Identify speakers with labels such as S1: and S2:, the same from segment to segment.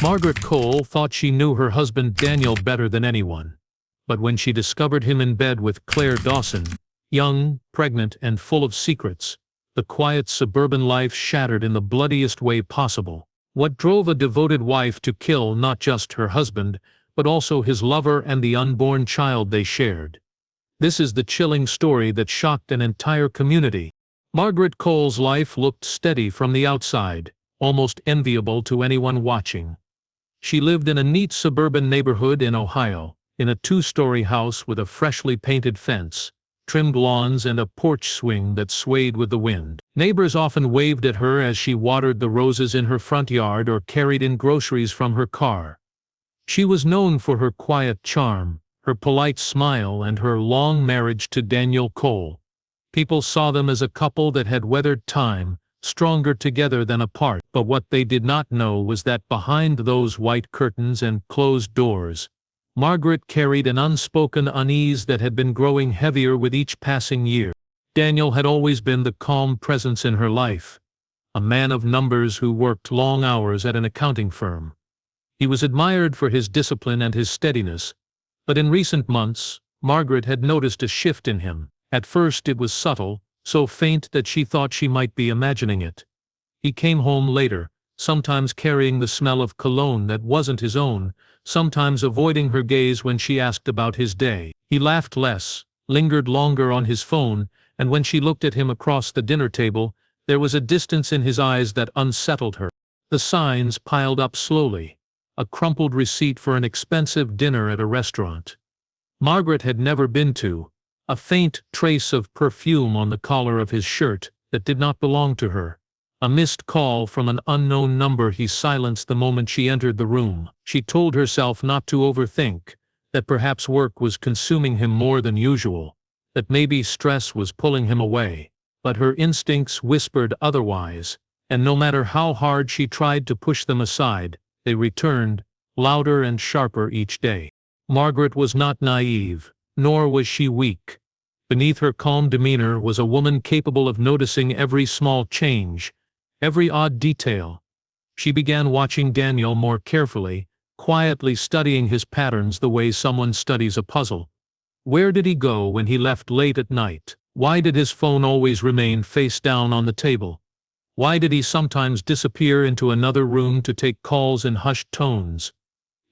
S1: Margaret Cole thought she knew her husband Daniel better than anyone. But when she discovered him in bed with Claire Dawson, young, pregnant, and full of secrets, the quiet suburban life shattered in the bloodiest way possible. What drove a devoted wife to kill not just her husband, but also his lover and the unborn child they shared? This is the chilling story that shocked an entire community. Margaret Cole's life looked steady from the outside, almost enviable to anyone watching. She lived in a neat suburban neighborhood in Ohio, in a two-story house with a freshly painted fence, trimmed lawns, and a porch swing that swayed with the wind. Neighbors often waved at her as she watered the roses in her front yard or carried in groceries from her car. She was known for her quiet charm, her polite smile, and her long marriage to Daniel Cole. People saw them as a couple that had weathered time, stronger together than apart. But what they did not know was that behind those white curtains and closed doors, Margaret carried an unspoken unease that had been growing heavier with each passing year. Daniel had always been the calm presence in her life, a man of numbers who worked long hours at an accounting firm. He was admired for his discipline and his steadiness, but in recent months, Margaret had noticed a shift in him. At first it was subtle, so faint that she thought she might be imagining it. He came home later, sometimes carrying the smell of cologne that wasn't his own, sometimes avoiding her gaze when she asked about his day. He laughed less, lingered longer on his phone, and when she looked at him across the dinner table, there was a distance in his eyes that unsettled her. The signs piled up slowly. A crumpled receipt for an expensive dinner at a restaurant Margaret had never been to, a faint trace of perfume on the collar of his shirt that did not belong to her, a missed call from an unknown number he silenced the moment she entered the room. She told herself not to overthink, that perhaps work was consuming him more than usual, that maybe stress was pulling him away. But her instincts whispered otherwise, and no matter how hard she tried to push them aside, they returned, louder and sharper each day. Margaret was not naive, nor was she weak. Beneath her calm demeanor was a woman capable of noticing every small change, every odd detail. She began watching Daniel more carefully, quietly studying his patterns the way someone studies a puzzle. Where did he go when he left late at night? Why did his phone always remain face down on the table? Why did he sometimes disappear into another room to take calls in hushed tones?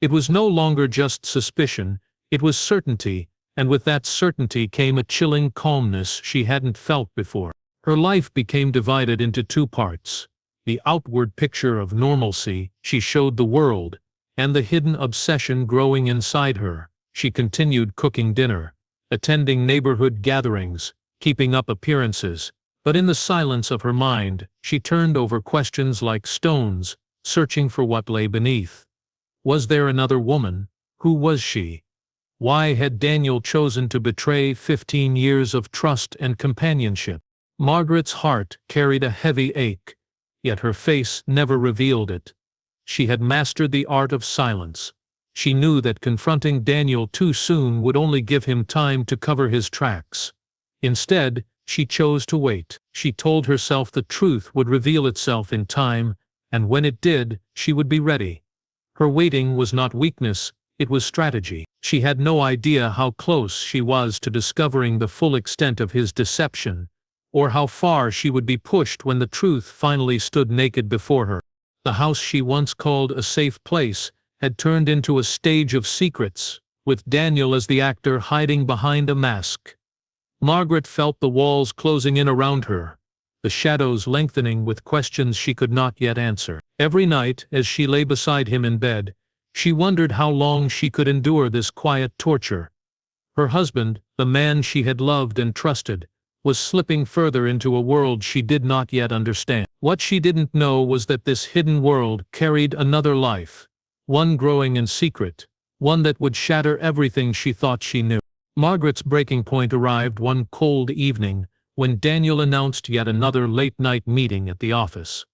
S1: It was no longer just suspicion, it was certainty, and with that certainty came a chilling calmness she hadn't felt before. Her life became divided into two parts: the outward picture of normalcy she showed the world, and the hidden obsession growing inside her. She continued cooking dinner, attending neighborhood gatherings, keeping up appearances, but in the silence of her mind, she turned over questions like stones, searching for what lay beneath. Was there another woman? Who was she? Why had Daniel chosen to betray 15 years of trust and companionship? Margaret's heart carried a heavy ache, yet her face never revealed it. She had mastered the art of silence. She knew that confronting Daniel too soon would only give him time to cover his tracks. Instead, she chose to wait. She told herself the truth would reveal itself in time, and when it did, she would be ready. Her waiting was not weakness, it was strategy. She had no idea how close she was to discovering the full extent of his deception, or how far she would be pushed when the truth finally stood naked before her. The house she once called a safe place had turned into a stage of secrets, with Daniel as the actor hiding behind a mask. Margaret felt the walls closing in around her, the shadows lengthening with questions she could not yet answer. Every night, as she lay beside him in bed, she wondered how long she could endure this quiet torture. Her husband, the man she had loved and trusted, was slipping further into a world she did not yet understand. What she didn't know was that this hidden world carried another life, one growing in secret, one that would shatter everything she thought she knew. Margaret's breaking point arrived one cold evening, when Daniel announced yet another late-night meeting at the office.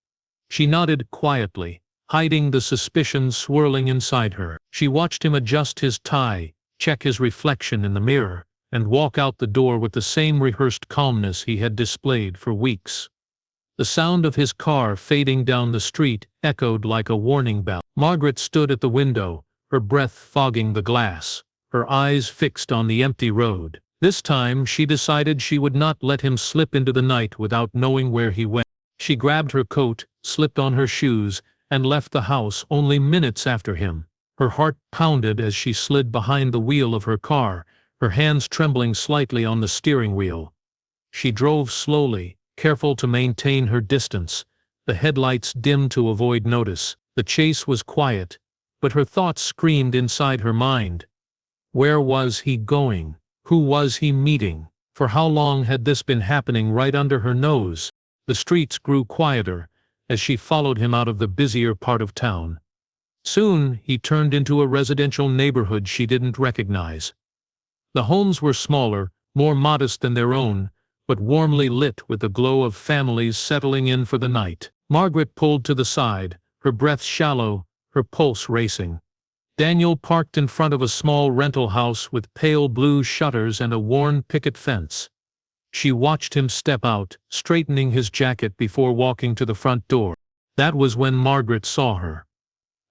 S1: She nodded quietly, hiding the suspicion swirling inside her. She watched him adjust his tie, check his reflection in the mirror, and walk out the door with the same rehearsed calmness he had displayed for weeks. The sound of his car fading down the street echoed like a warning bell. Margaret stood at the window, her breath fogging the glass, her eyes fixed on the empty road. This time she decided she would not let him slip into the night without knowing where he went. She grabbed her coat, slipped on her shoes, and left the house only minutes after him. Her heart pounded as she slid behind the wheel of her car, her hands trembling slightly on the steering wheel. She drove slowly, careful to maintain her distance, the headlights dimmed to avoid notice. The chase was quiet, but her thoughts screamed inside her mind. Where was he going? Who was he meeting? For how long had this been happening right under her nose? The streets grew quieter as she followed him out of the busier part of town. Soon he turned into a residential neighborhood she didn't recognize. The homes were smaller, more modest than their own, but warmly lit with the glow of families settling in for the night. Margaret pulled to the side, her breath shallow, her pulse racing. Daniel parked in front of a small rental house with pale blue shutters and a worn picket fence. She watched him step out, straightening his jacket before walking to the front door. That was when Margaret saw her.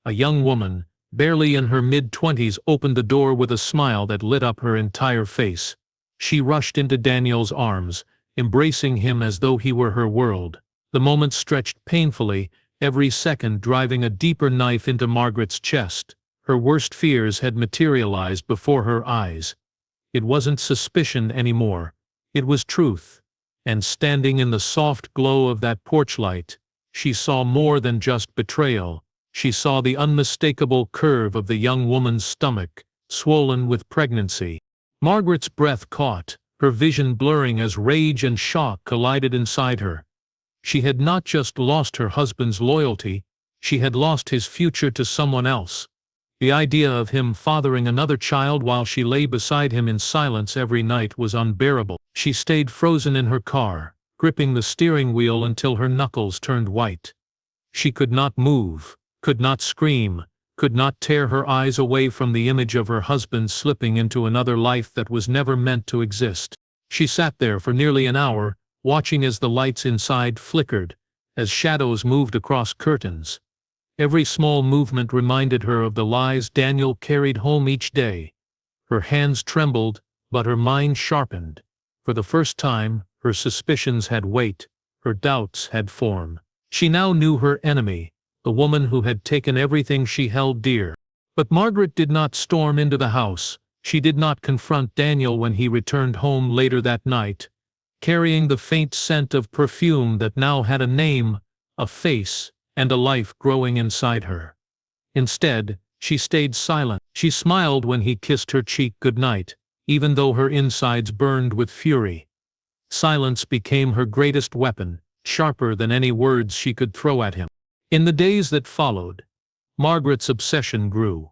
S1: A young woman, barely in her mid-20s, opened the door with a smile that lit up her entire face. She rushed into Daniel's arms, embracing him as though he were her world. The moment stretched painfully, every second driving a deeper knife into Margaret's chest. Her worst fears had materialized before her eyes. It wasn't suspicion anymore. It was truth. And standing in the soft glow of that porch light, she saw more than just betrayal. She saw the unmistakable curve of the young woman's stomach, swollen with pregnancy. Margaret's breath caught, her vision blurring as rage and shock collided inside her. She had not just lost her husband's loyalty, she had lost his future to someone else. The idea of him fathering another child while she lay beside him in silence every night was unbearable. She stayed frozen in her car, gripping the steering wheel until her knuckles turned white. She could not move, could not scream, could not tear her eyes away from the image of her husband slipping into another life that was never meant to exist. She sat there for nearly an hour, watching as the lights inside flickered, as shadows moved across curtains. Every small movement reminded her of the lies Daniel carried home each day. Her hands trembled, but her mind sharpened. For the first time, her suspicions had weight, her doubts had form. She now knew her enemy, the woman who had taken everything she held dear. But Margaret did not storm into the house. She did not confront Daniel when he returned home later that night, carrying the faint scent of perfume that now had a name, a face, and a life growing inside her. Instead, she stayed silent. She smiled when he kissed her cheek goodnight, even though her insides burned with fury. Silence became her greatest weapon, sharper than any words she could throw at him. In the days that followed, Margaret's obsession grew.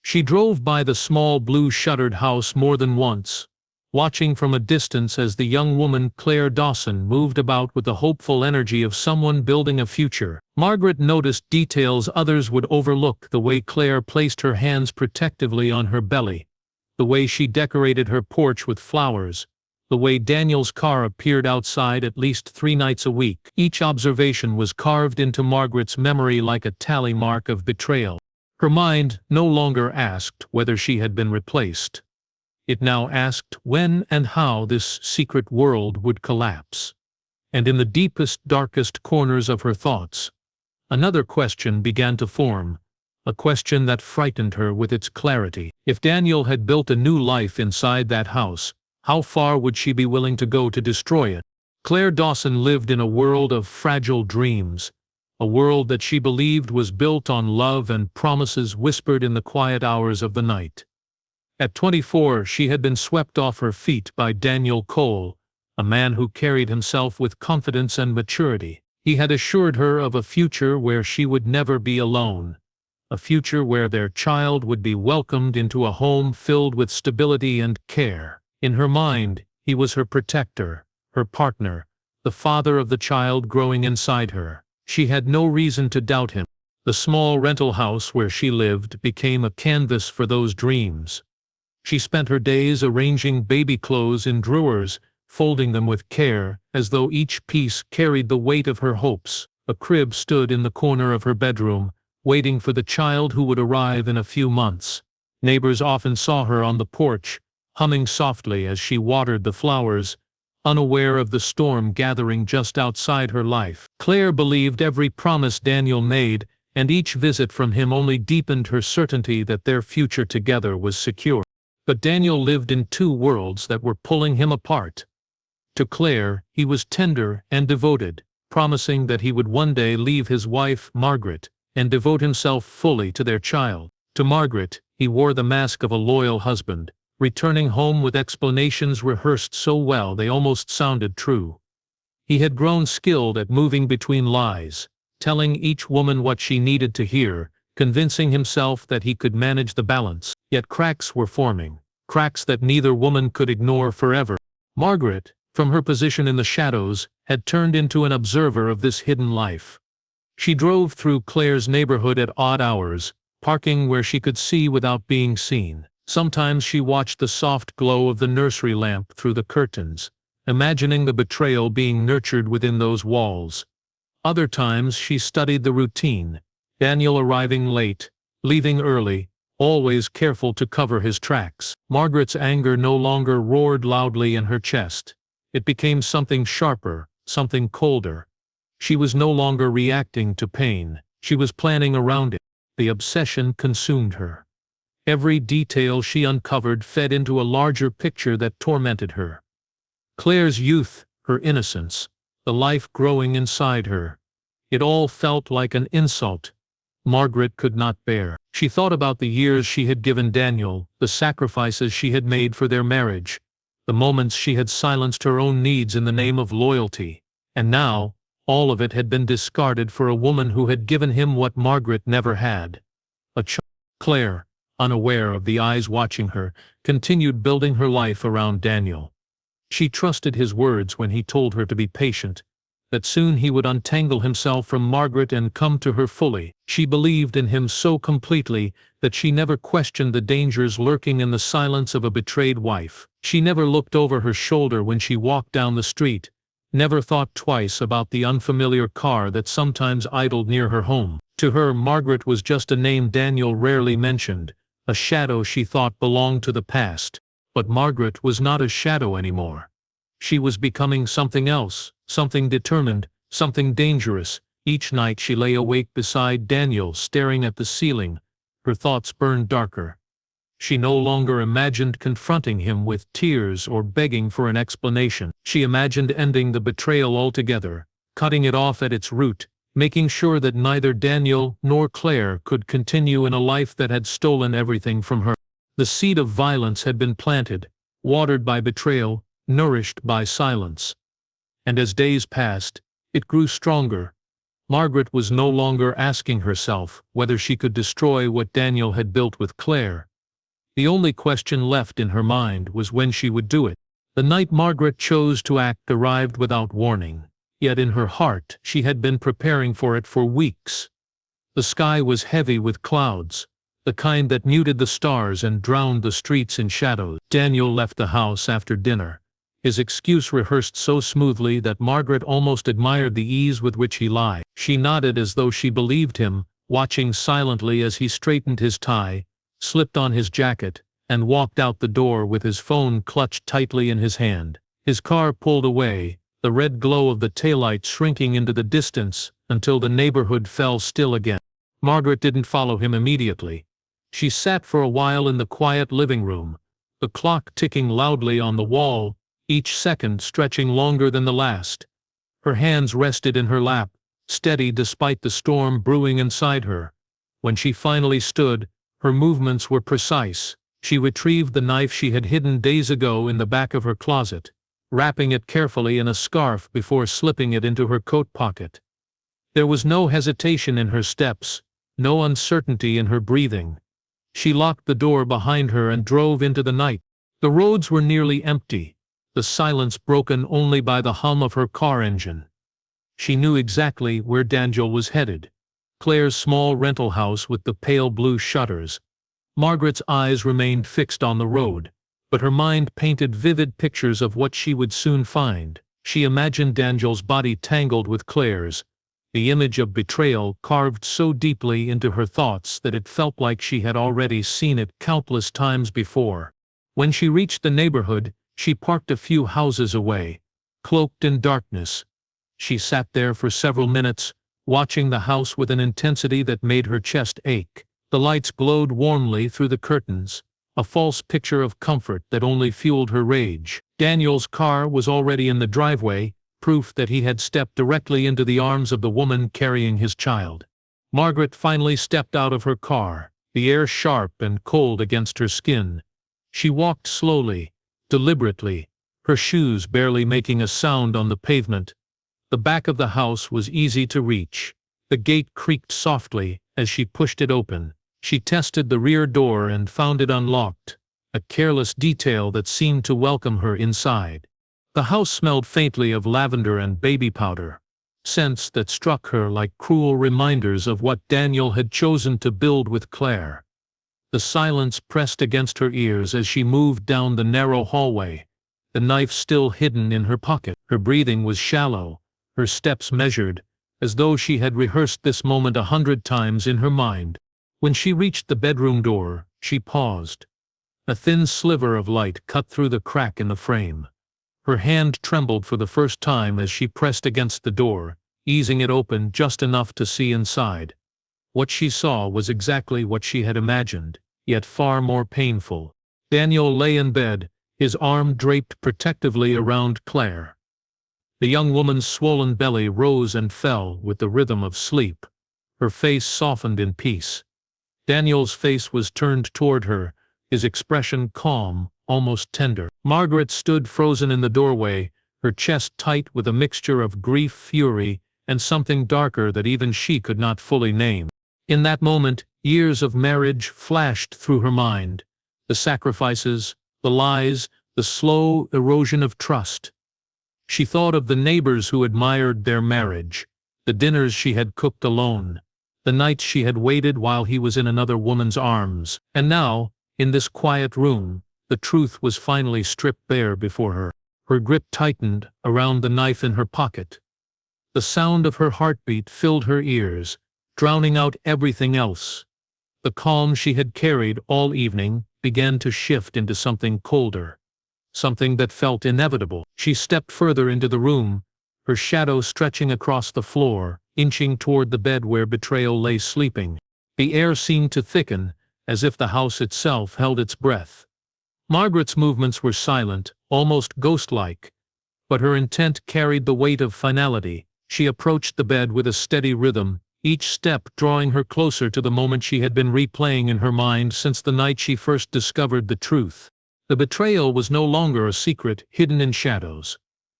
S1: She drove by the small blue-shuttered house more than once, watching from a distance as the young woman Claire Dawson moved about with the hopeful energy of someone building a future. Margaret noticed details others would overlook: the way Claire placed her hands protectively on her belly, the way she decorated her porch with flowers, the way Daniel's car appeared outside at least 3 nights a week. Each observation was carved into Margaret's memory like a tally mark of betrayal. Her mind no longer asked whether she had been replaced. It now asked when and how this secret world would collapse. And in the deepest, darkest corners of her thoughts, another question began to form, a question that frightened her with its clarity. If Daniel had built a new life inside that house, how far would she be willing to go to destroy it? Claire Dawson lived in a world of fragile dreams, a world that she believed was built on love and promises whispered in the quiet hours of the night. At 24, she had been swept off her feet by Daniel Cole, a man who carried himself with confidence and maturity. He had assured her of a future where she would never be alone, a future where their child would be welcomed into a home filled with stability and care. In her mind, he was her protector, her partner, the father of the child growing inside her. She had no reason to doubt him. The small rental house where she lived became a canvas for those dreams. She spent her days arranging baby clothes in drawers, folding them with care, as though each piece carried the weight of her hopes. A crib stood in the corner of her bedroom, waiting for the child who would arrive in a few months. Neighbors often saw her on the porch, humming softly as she watered the flowers, unaware of the storm gathering just outside her life. Claire believed every promise Daniel made, and each visit from him only deepened her certainty that their future together was secure. But Daniel lived in two worlds that were pulling him apart. To Claire, he was tender and devoted, promising that he would one day leave his wife, Margaret, and devote himself fully to their child. To Margaret, he wore the mask of a loyal husband, returning home with explanations rehearsed so well they almost sounded true. He had grown skilled at moving between lies, telling each woman what she needed to hear, convincing himself that he could manage the balance. Yet cracks were forming, cracks that neither woman could ignore forever. Margaret, from her position in the shadows, had turned into an observer of this hidden life. She drove through Claire's neighborhood at odd hours, parking where she could see without being seen. Sometimes she watched the soft glow of the nursery lamp through the curtains, imagining the betrayal being nurtured within those walls. Other times she studied the routine, Daniel arriving late, leaving early, always careful to cover his tracks. Margaret's anger no longer roared loudly in her chest. It became something sharper, something colder. She was no longer reacting to pain, she was planning around it. The obsession consumed her. Every detail she uncovered fed into a larger picture that tormented her. Claire's youth, her innocence, the life growing inside her. It all felt like an insult Margaret could not bear. She thought about the years she had given Daniel, the sacrifices she had made for their marriage, the moments she had silenced her own needs in the name of loyalty, and now, all of it had been discarded for a woman who had given him what Margaret never had. Claire, unaware of the eyes watching her, continued building her life around Daniel. She trusted his words when he told her to be patient, that soon he would untangle himself from Margaret and come to her fully. She believed in him so completely that she never questioned the dangers lurking in the silence of a betrayed wife. She never looked over her shoulder when she walked down the street, never thought twice about the unfamiliar car that sometimes idled near her home. To her, Margaret was just a name Daniel rarely mentioned, a shadow she thought belonged to the past. But Margaret was not a shadow anymore. She was becoming something else, something determined, something dangerous. Each night she lay awake beside Daniel, staring at the ceiling. Her thoughts burned darker. She no longer imagined confronting him with tears or begging for an explanation. She imagined ending the betrayal altogether, cutting it off at its root, making sure that neither Daniel nor Claire could continue in a life that had stolen everything from her. The seed of violence had been planted, watered by betrayal, nourished by silence. And as days passed, it grew stronger. Margaret was no longer asking herself whether she could destroy what Daniel had built with Claire. The only question left in her mind was when she would do it. The night Margaret chose to act arrived without warning, yet in her heart she had been preparing for it for weeks. The sky was heavy with clouds, the kind that muted the stars and drowned the streets in shadows. Daniel left the house after dinner, his excuse rehearsed so smoothly that Margaret almost admired the ease with which he lied. She nodded as though she believed him, watching silently as he straightened his tie, slipped on his jacket, and walked out the door with his phone clutched tightly in his hand. His car pulled away, the red glow of the taillights shrinking into the distance until the neighborhood fell still again. Margaret didn't follow him immediately. She sat for a while in the quiet living room, the clock ticking loudly on the wall, each second stretching longer than the last. Her hands rested in her lap, steady despite the storm brewing inside her. When she finally stood, her movements were precise. She retrieved the knife she had hidden days ago in the back of her closet, wrapping it carefully in a scarf before slipping it into her coat pocket. There was no hesitation in her steps, no uncertainty in her breathing. She locked the door behind her and drove into the night. The roads were nearly empty, the silence broken only by the hum of her car engine. She knew exactly where Daniel was headed. Claire's small rental house with the pale blue shutters. Margaret's eyes remained fixed on the road, but her mind painted vivid pictures of what she would soon find. She imagined Daniel's body tangled with Claire's, the image of betrayal carved so deeply into her thoughts that it felt like she had already seen it countless times before. When she reached the neighborhood, she parked a few houses away, cloaked in darkness. She sat there for several minutes, watching the house with an intensity that made her chest ache. The lights glowed warmly through the curtains, a false picture of comfort that only fueled her rage. Daniel's car was already in the driveway, proof that he had stepped directly into the arms of the woman carrying his child. Margaret finally stepped out of her car, the air sharp and cold against her skin. She walked slowly, deliberately, her shoes barely making a sound on the pavement. The back of the house was easy to reach. The gate creaked softly as she pushed it open. She tested the rear door and found it unlocked, a careless detail that seemed to welcome her inside. The house smelled faintly of lavender and baby powder, scents that struck her like cruel reminders of what Daniel had chosen to build with Claire. The silence pressed against her ears as she moved down the narrow hallway, the knife still hidden in her pocket. Her breathing was shallow, her steps measured, as though she had rehearsed this moment 100 times in her mind. When she reached the bedroom door, she paused. A thin sliver of light cut through the crack in the frame. Her hand trembled for the first time as she pressed against the door, easing it open just enough to see inside. What she saw was exactly what she had imagined, yet far more painful. Daniel lay in bed, his arm draped protectively around Claire. The young woman's swollen belly rose and fell with the rhythm of sleep. Her face softened in peace. Daniel's face was turned toward her, his expression calm, almost tender. Margaret stood frozen in the doorway, her chest tight with a mixture of grief, fury, and something darker that even she could not fully name. In that moment, years of marriage flashed through her mind. The sacrifices, the lies, the slow erosion of trust. She thought of the neighbors who admired their marriage, the dinners she had cooked alone, the nights she had waited while he was in another woman's arms. And now, in this quiet room, the truth was finally stripped bare before her. Her grip tightened around the knife in her pocket. The sound of her heartbeat filled her ears, drowning out everything else. The calm she had carried all evening began to shift into something colder, something that felt inevitable. She stepped further into the room, her shadow stretching across the floor, inching toward the bed where Betrayal lay sleeping. The air seemed to thicken, as if the house itself held its breath. Margaret's movements were silent, almost ghost-like, but her intent carried the weight of finality. She approached the bed with a steady rhythm, each step drawing her closer to the moment she had been replaying in her mind since the night she first discovered the truth. The betrayal was no longer a secret hidden in shadows.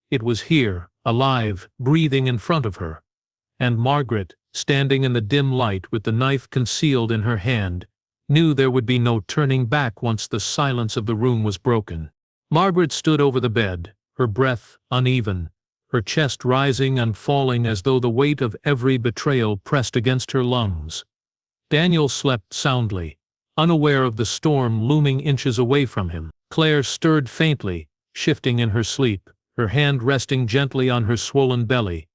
S1: It was here, alive, breathing in front of her. And Margaret, standing in the dim light with the knife concealed in her hand, knew there would be no turning back once the silence of the room was broken. Margaret stood over the bed, her breath uneven, her chest rising and falling as though the weight of every betrayal pressed against her lungs. Daniel slept soundly, unaware of the storm looming inches away from him. Claire stirred faintly, shifting in her sleep, her hand resting gently on her swollen belly.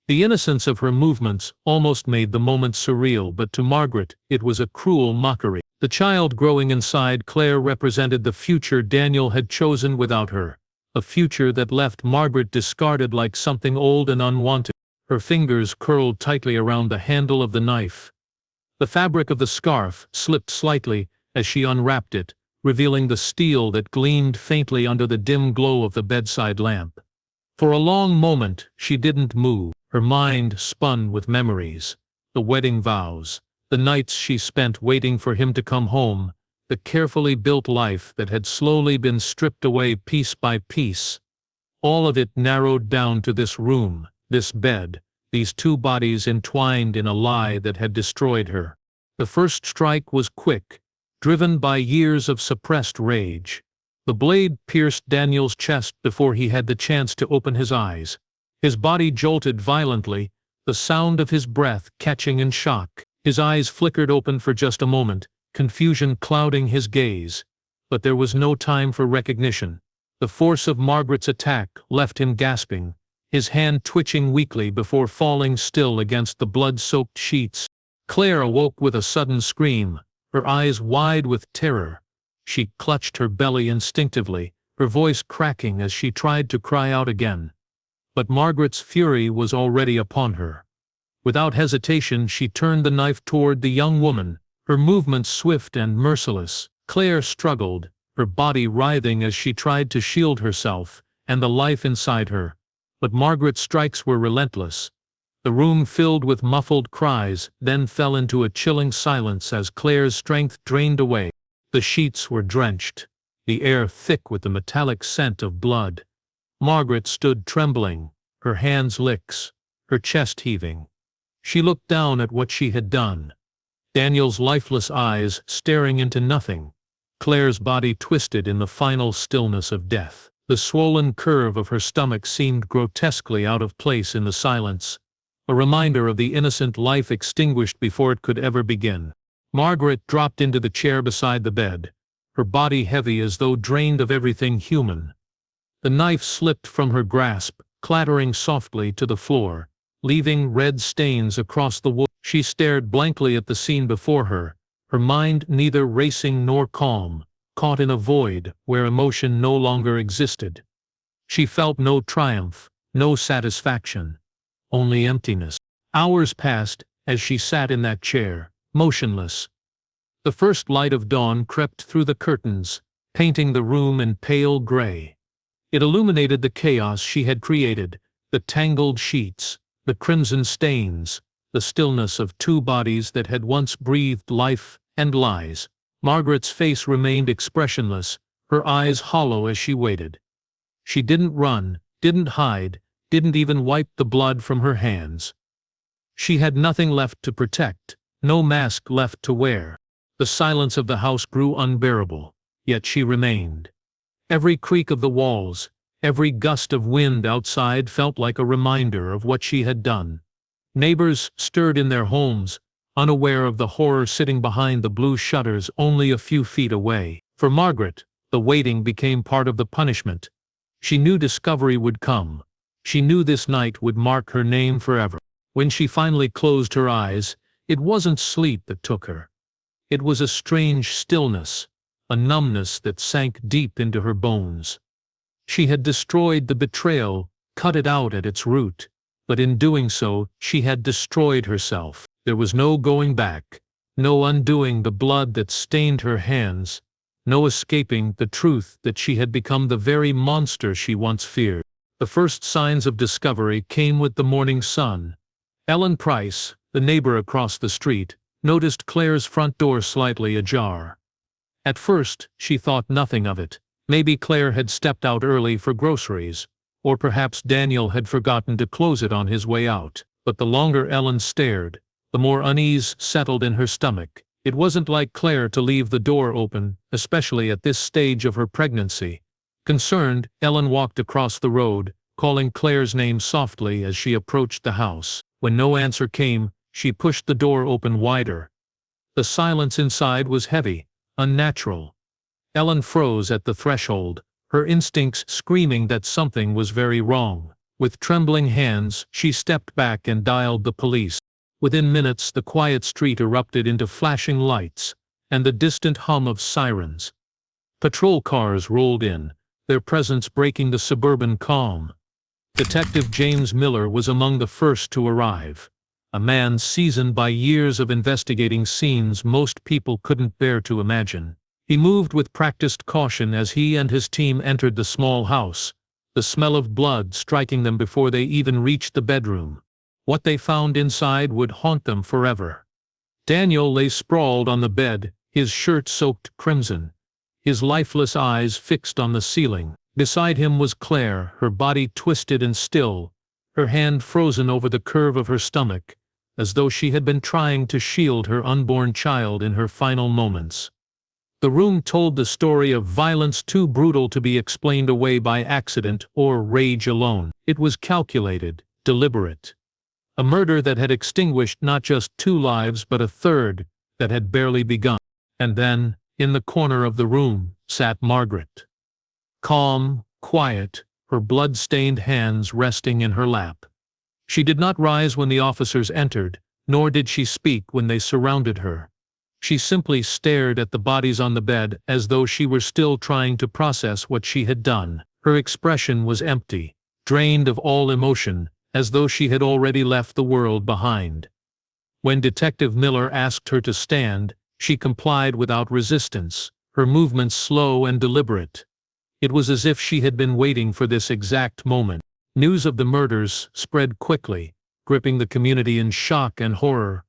S1: The innocence of her movements almost made the moment surreal, but to Margaret it was a cruel mockery. The child growing inside Claire represented the future Daniel had chosen without her, a future that left Margaret discarded like something old and unwanted. Her fingers curled tightly around the handle of the knife. The fabric of the scarf slipped slightly as she unwrapped it, revealing the steel that gleamed faintly under the dim glow of the bedside lamp. For a long moment she didn't move, her mind spun with memories, the wedding vows, the nights she spent waiting for him to come home, the carefully built life that had slowly been stripped away piece by piece. All of it narrowed down to this room, this bed, these two bodies entwined in a lie that had destroyed her. The first strike was quick, driven by years of suppressed rage. The blade pierced Daniel's chest before he had the chance to open his eyes. His body jolted violently, the sound of his breath catching in shock. His eyes flickered open for just a moment, confusion clouding his gaze. But there was no time for recognition. The force of Margaret's attack left him gasping, his hand twitching weakly before falling still against the blood-soaked sheets. Claire awoke with a sudden scream, her eyes wide with terror. She clutched her belly instinctively, her voice cracking as she tried to cry out again. But Margaret's fury was already upon her. Without hesitation, she turned the knife toward the young woman, her movements swift and merciless. Claire struggled, her body writhing as she tried to shield herself and the life inside her. But Margaret's strikes were relentless. The room filled with muffled cries, then fell into a chilling silence as Claire's strength drained away. The sheets were drenched, the air thick with the metallic scent of blood. Margaret stood trembling, her hands licks, her chest heaving. She looked down at what she had done. Daniel's lifeless eyes staring into nothing. Claire's body twisted in the final stillness of death. The swollen curve of her stomach seemed grotesquely out of place in the silence, a reminder of the innocent life extinguished before it could ever begin. Margaret dropped into the chair beside the bed, her body heavy as though drained of everything human. The knife slipped from her grasp, clattering softly to the floor, leaving red stains across the wood. She stared blankly at the scene before her, her mind neither racing nor calm, caught in a void where emotion no longer existed. She felt no triumph, no satisfaction, only emptiness. Hours passed as she sat in that chair, motionless. The first light of dawn crept through the curtains, painting the room in pale gray. It illuminated the chaos she had created, the tangled sheets, the crimson stains, the stillness of two bodies that had once breathed life and lies. Margaret's face remained expressionless, her eyes hollow as she waited. She didn't run, didn't hide, didn't even wipe the blood from her hands. She had nothing left to protect, no mask left to wear. The silence of the house grew unbearable, yet she remained. Every creak of the walls, every gust of wind outside felt like a reminder of what she had done. Neighbors stirred in their homes, unaware of the horror sitting behind the blue shutters only a few feet away. For Margaret, the waiting became part of the punishment. She knew discovery would come. She knew this night would mark her name forever. When she finally closed her eyes, it wasn't sleep that took her. It was a strange stillness, a numbness that sank deep into her bones. She had destroyed the betrayal, cut it out at its root, but in doing so, she had destroyed herself. There was no going back, no undoing the blood that stained her hands, no escaping the truth that she had become the very monster she once feared. The first signs of discovery came with the morning sun. Ellen Price, the neighbor across the street, noticed Claire's front door slightly ajar. At first, she thought nothing of it. Maybe Claire had stepped out early for groceries, or perhaps Daniel had forgotten to close it on his way out. But the longer Ellen stared, the more unease settled in her stomach. It wasn't like Claire to leave the door open, especially at this stage of her pregnancy. Concerned, Ellen walked across the road, calling Claire's name softly as she approached the house. When no answer came, she pushed the door open wider. The silence inside was heavy, unnatural. Ellen froze at the threshold, her instincts screaming that something was very wrong. With trembling hands, she stepped back and dialed the police. Within minutes, the quiet street erupted into flashing lights and the distant hum of sirens. Patrol cars rolled in, their presence breaking the suburban calm. Detective James Miller was among the first to arrive, a man seasoned by years of investigating scenes most people couldn't bear to imagine. He moved with practiced caution as he and his team entered the small house, the smell of blood striking them before they even reached the bedroom. What they found inside would haunt them forever. Daniel lay sprawled on the bed, his shirt soaked crimson, his lifeless eyes fixed on the ceiling. Beside him was Claire, her body twisted and still, her hand frozen over the curve of her stomach, as though she had been trying to shield her unborn child in her final moments. The room told the story of violence too brutal to be explained away by accident or rage alone. It was calculated, deliberate. A murder that had extinguished not just 2 lives but a third that had barely begun. And then, in the corner of the room, sat Margaret. Calm, quiet, her blood-stained hands resting in her lap. She did not rise when the officers entered, nor did she speak when they surrounded her. She simply stared at the bodies on the bed as though she were still trying to process what she had done. Her expression was empty, drained of all emotion, as though she had already left the world behind. When Detective Miller asked her to stand, she complied without resistance, her movements slow and deliberate. It was as if she had been waiting for this exact moment. News of the murders spread quickly, gripping the community in shock and horror.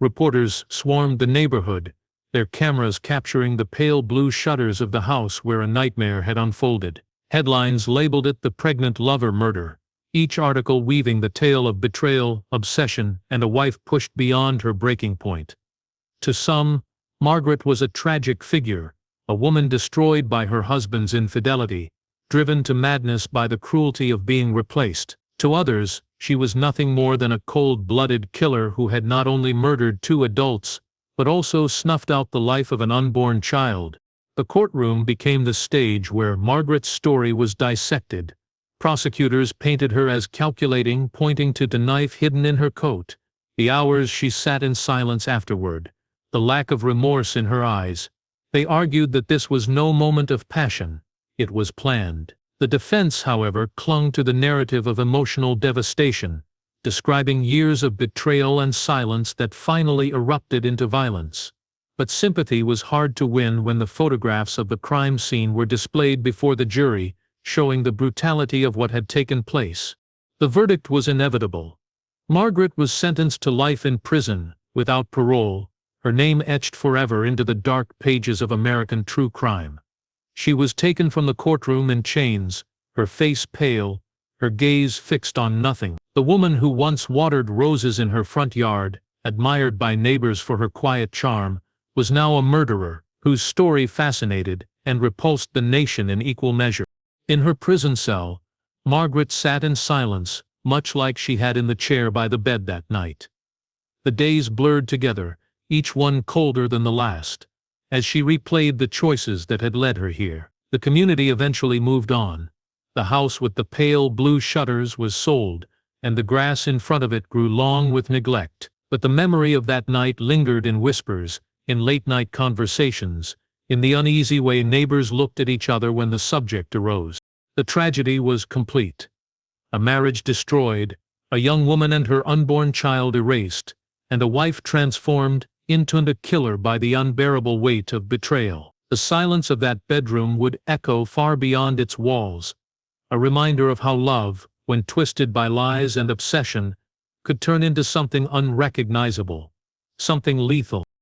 S1: Reporters swarmed the neighborhood, their cameras capturing the pale blue shutters of the house where a nightmare had unfolded. Headlines labeled it the pregnant lover murder, each article weaving the tale of betrayal, obsession, and a wife pushed beyond her breaking point. To some, Margaret was a tragic figure, a woman destroyed by her husband's infidelity, driven to madness by the cruelty of being replaced. To others, she was nothing more than a cold-blooded killer who had not only murdered 2 adults, but also snuffed out the life of an unborn child. The courtroom became the stage where Margaret's story was dissected. Prosecutors painted her as calculating, pointing to the knife hidden in her coat, the hours she sat in silence afterward, the lack of remorse in her eyes. They argued that this was no moment of passion. It was planned. The defense, however, clung to the narrative of emotional devastation, describing years of betrayal and silence that finally erupted into violence. But sympathy was hard to win when the photographs of the crime scene were displayed before the jury, showing the brutality of what had taken place. The verdict was inevitable. Margaret was sentenced to life in prison, without parole, her name etched forever into the dark pages of American true crime. She was taken from the courtroom in chains, her face pale, her gaze fixed on nothing. The woman who once watered roses in her front yard, admired by neighbors for her quiet charm, was now a murderer, whose story fascinated and repulsed the nation in equal measure. In her prison cell, Margaret sat in silence, much like she had in the chair by the bed that night. The days blurred together, each one colder than the last. As she replayed the choices that had led her here, the community eventually moved on. The house with the pale blue shutters was sold, and the grass in front of it grew long with neglect. But the memory of that night lingered in whispers, in late-night conversations, in the uneasy way neighbors looked at each other when the subject arose. The tragedy was complete. A marriage destroyed, a young woman and her unborn child erased, and a wife transformed into a killer by the unbearable weight of betrayal. The silence of that bedroom would echo far beyond its walls, a reminder of how love, when twisted by lies and obsession, could turn into something unrecognizable, something lethal.